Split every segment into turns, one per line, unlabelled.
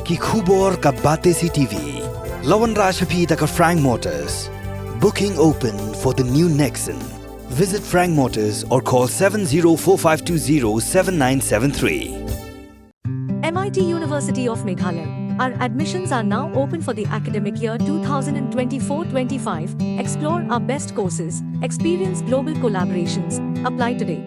ki khubor ka bate CTV. Lawan Rajaphi taka Frank Motors. Booking open for the new Nexon. Visit Frank Motors or call 7045207973.
MIT University of Meghalaya. Our admissions are now open for the academic year 2024-25. Explore our best courses. Experience global collaborations. Apply today.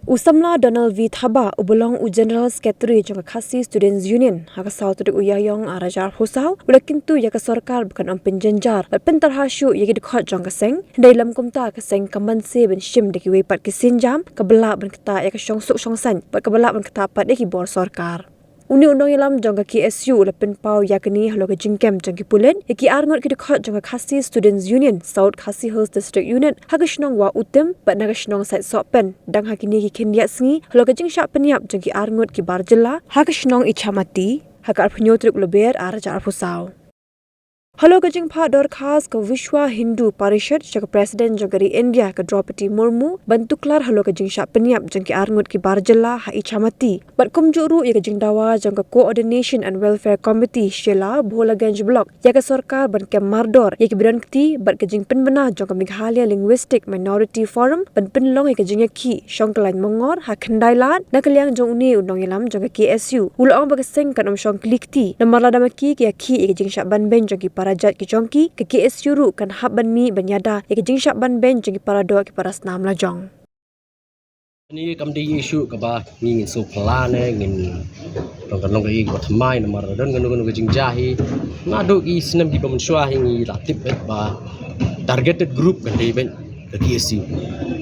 Usamla Donald V. Thaba ubulong u General Secretary jong Khasi Students Union haka South uyayong arajar husau ulakintu yaka sarkar bukan ampin janjar pentar hasyu yaki dekhot jong kaseng dailam kumta kaseng kamanse ben shim deki wepat kisinjam kabela ben kata yaka song suk song san pat kabela ben kata pat deki bor sarkar Uni undang ilam jangka KSU lapin pau yakni haloga jingkem jangki pulen yaki arngot ki dekhot jangka Khasi Students Union South Khasi Hills District Unit hagashnong wa utem pat nagashnong sait sopen dang hakini ki kendiat sngi haloga jingsha penyap jangki arngot ki barjela hagashnong ichamati hakar phnyotruk lober arajar phusau Halo gajing pha dorkhas ka Vishwa Hindu Parishad jaka President jagari India ka Draupadi Murmu bantuklar halo gajing sya penyap jangki arngut ki barjela ha ichamati bat kumjuru ya gajing dawa jangka Coordination and Welfare Committee Sheila Bholaganj Block ya ka sarkar ban kem mardor ya ki berankti bat gajing penbena jangka Meghalaya Linguistic Minority Forum ban penlong ya gajing ki shongklan mongor ha khandailat nakaliang jong uni undang ilam jangka KSU ulong bagaseng kan shong klikti namar ladamaki ki ya gajing sya ban ben jangki Rajat ki jongki ke KSU ru kan hab ban mi banyada ya ke jingsha ban ben jeng para do ki para snam la jong
ni kam di isu ka ba ngin so plane ngin tong ga ko thamai na mar don ngano jing jahi ngado ki snam ki pam shwa hingi latip ba targeted group kan dei ben ke KSU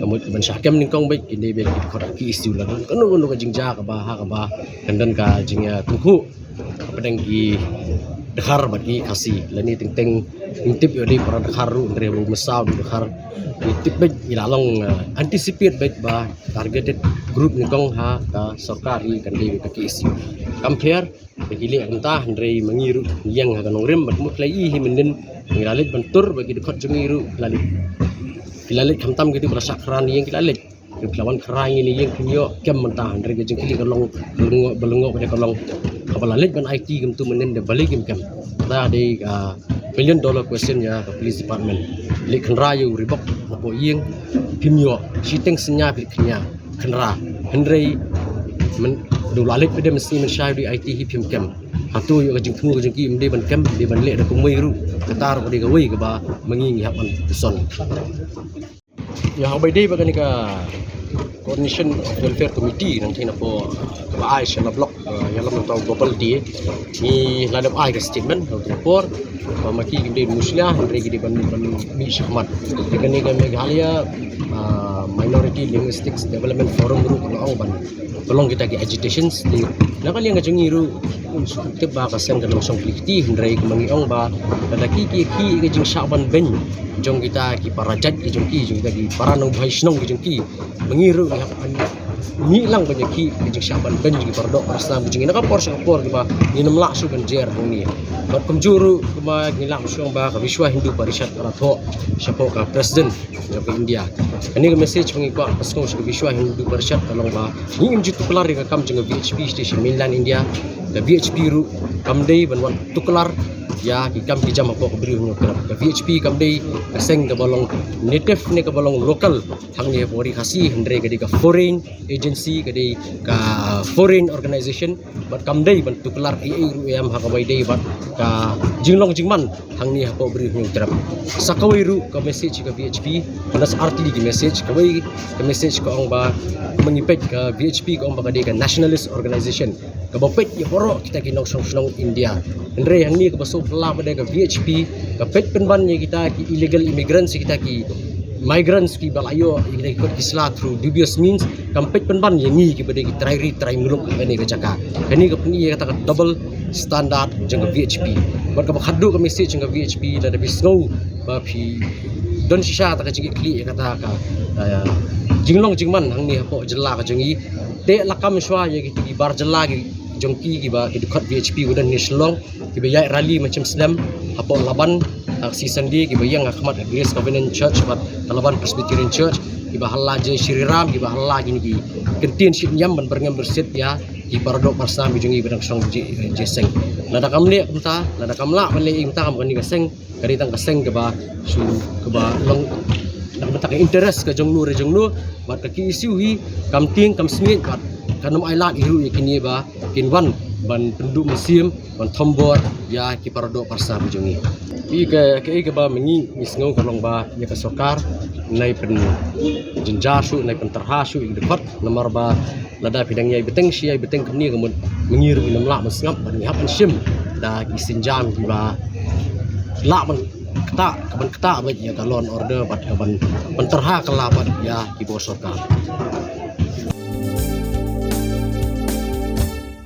kamu ban syakam ning kong ben ki dei ben ki ko KSU la ngano ga jing ja ka ba kan dan ka jing ya tuhu pedang ki dekhar bagi kasi lani ting intip yodi para dekharu ndre ru mesau dekhar intip bet ilalong anticipate bet ba targeted group nikong ha ka sarkari kan dewi ka KSU compare begili anta ndre mangiru yang ha kanong rem bat mutlai hi menden ngiralit bentur bagi dekhot jengiru lalit kamtam gitu para sakran yang lalit lawan kerang ini yang kunyo kem mentah ndre gejeng kili kalong belengok pada kalong kapal lalit ban IT gemtu menen de balik kem ta de $1 million question ya ke police department lik khenra yu ribok po yeng pimyo siteng senya bil khnya khenra hendrei men do lalit pede mesti men syai di IT hi pim kem hatu yu gejeng thungu gejeng ki mde ban kem de ban le de kumui ru katar ko de ga wei ga ba mengi hap an son ya habai dei bagani ka Coordination Welfare Committee nanti na po ka ai siya na block yalam ng global di ni ladam ai ka statement report maki gindi muslia andre gidi ban mi shahmat kani ka Meghalaya Minority Linguistics Development Forum ru ko ban tolong kita ki agitations di nakali nga jungiru unsukte ba ka sen dalam song plikti andre ko mangiong ba kadaki ki ka jing shaban ben jong kita ki parajat ki jong kita ki paranong bhaisnong ki jong ki mengiru ni lang banyak ki jing shaban ben ki pardo rasam jing na ka por sa por ki ba ni namla su kan jer ni bat kumjuru ba ngilang su ba ka Vishwa Hindu Parishad Paratho siapo ka president ng India ani ka message mengikwa pasong sa Vishwa Hindu Parishad kalong ba ni imju tuklar ka kam jing VHP station mainland India ka VHP ru kam dei ban wan tuklar ya kikam kijam apa ko beri ke VHP kam dei kaseng ka balong native ne ka balong local hang ni pori khasi hendre ka di ka foreign agency ka di ka foreign organization bat kam dei ban tuklar ai ru yam ha ka bai dei bat ka jinglong jingman hang ni ha ko beri terap sakawai ru ka message ka VHP panas arti di message ka bai ka message ko ang ba mengipet ka VHP ko ang ba ka di ka nationalist organization ka bapet ya poro kita kinong song India hendre hang ni ka baso la pada ke VHP ke pet penban ni kita ki illegal immigrants kita ki migrants ki balayo kita ikut kisla through dubious means kampet penban yang ni ki pada ki try muluk ni ke jaka kani ke puni kata double standard jeng VHP bar ka khaddu ke message jeng VHP la da bisngau ba phi don shisha ta ka jing kli kata ka jinglong jingman hang ni hapo jela ka jengi te lakam shwa ye ki bar jela ki jongki ki ba ki dekat VHP udan ni selong ki ba yai rally macam Islam apa laban aksi sandi ki ba yang Ahmad Grace Covenant Church bat Laban Presbyterian Church bahalla je Shriram bahalla gini ki kentin shit nyam ban berngam bersit ya ki paradok pasam bijungi bedang song je seng nada kamle unta nada kamla ban le unta kam ni seng kari tang seng ke ba su ke ba long nak betak interest ke jongnu bat ka ki isu hi kam ting kam smit bat kanam ailat iru kini ba kinwan ban penduduk musim ban tombor ya ki paradok pasam bijungi ke ba mengi misngau kolong ba ya ka sokar nai pen jenjar su nai pen terha su dekat nomor ba lada pidang yai beteng si yai beteng kini kemun mengir minam lak mesngap ban ngap sim da kisinjam ki ba lak ban keta ba ya kalon order bat ban terha kelabat ya ki bo sokar